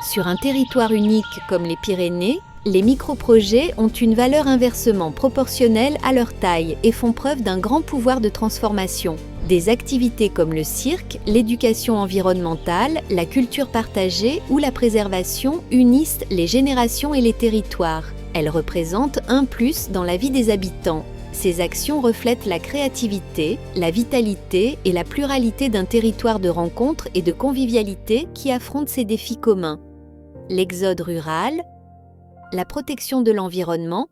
Sur un territoire unique comme les Pyrénées, les microprojets ont une valeur inversement proportionnelle à leur taille et font preuve d'un grand pouvoir de transformation. Des activités comme le cirque, l'éducation environnementale, la culture partagée ou la préservation unissent les générations et les territoires. Elles représentent un plus dans la vie des habitants. Ces actions reflètent la créativité, la vitalité et la pluralité d'un territoire de rencontre et de convivialité qui affronte ces défis communs. L'exode rural, la protection de l'environnement,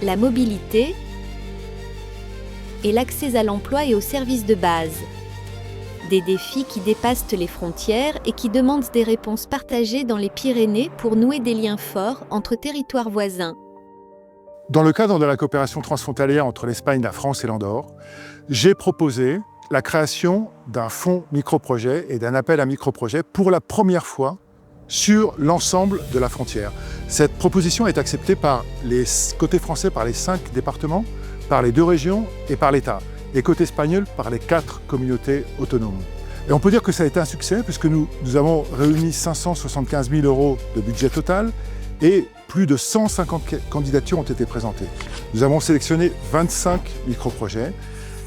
la mobilité et l'accès à l'emploi et aux services de base. Des défis qui dépassent les frontières et qui demandent des réponses partagées dans les Pyrénées pour nouer des liens forts entre territoires voisins. Dans le cadre de la coopération transfrontalière entre l'Espagne, la France et l'Andorre, j'ai proposé la création d'un fonds microprojet et d'un appel à microprojet pour la première fois sur l'ensemble de la frontière. Cette proposition est acceptée par les côtés français par les 5 départements, par les 2 régions et par l'État, et côté espagnol par les 4 communautés autonomes. Et on peut dire que ça a été un succès puisque nous avons réuni 575 000 € de budget total et plus de 150 candidatures ont été présentées. Nous avons sélectionné 25 microprojets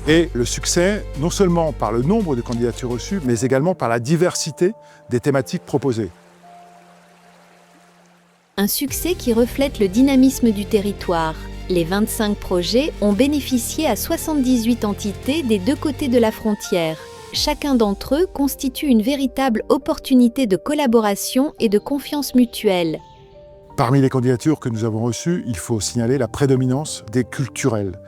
et le succès, non seulement par le nombre de candidatures reçues, mais également par la diversité des thématiques proposées. Un succès qui reflète le dynamisme du territoire. Les 25 projets ont bénéficié à 78 entités des 2 côtés de la frontière. Chacun d'entre eux constitue une véritable opportunité de collaboration et de confiance mutuelle. Parmi les candidatures que nous avons reçues, il faut signaler la prédominance des culturels.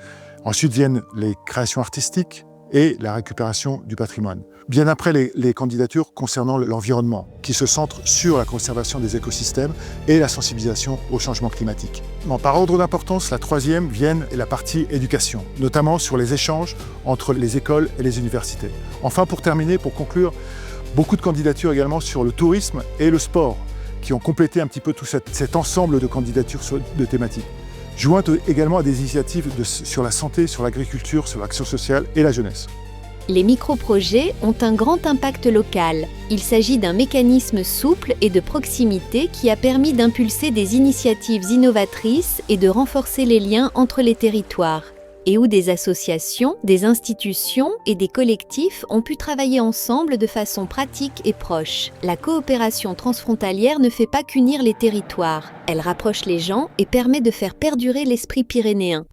Ensuite viennent les créations artistiques et la récupération du patrimoine. Bien après les candidatures concernant l'environnement, qui se centrent sur la conservation des écosystèmes et la sensibilisation au changement climatique. Par ordre d'importance, la 3e vient la partie éducation, notamment sur les échanges entre les écoles et les universités. Enfin, pour terminer, pour conclure, beaucoup de candidatures également sur le tourisme et le sport, qui ont complété un petit peu tout cet ensemble de candidatures de thématiques, jointes également à des initiatives sur la santé, sur l'agriculture, sur l'action sociale et la jeunesse. Les microprojets ont un grand impact local. Il s'agit d'un mécanisme souple et de proximité qui a permis d'impulser des initiatives innovatrices et de renforcer les liens entre les territoires, et où des associations, des institutions et des collectifs ont pu travailler ensemble de façon pratique et proche. La coopération transfrontalière ne fait pas qu'unir les territoires, elle rapproche les gens et permet de faire perdurer l'esprit pyrénéen.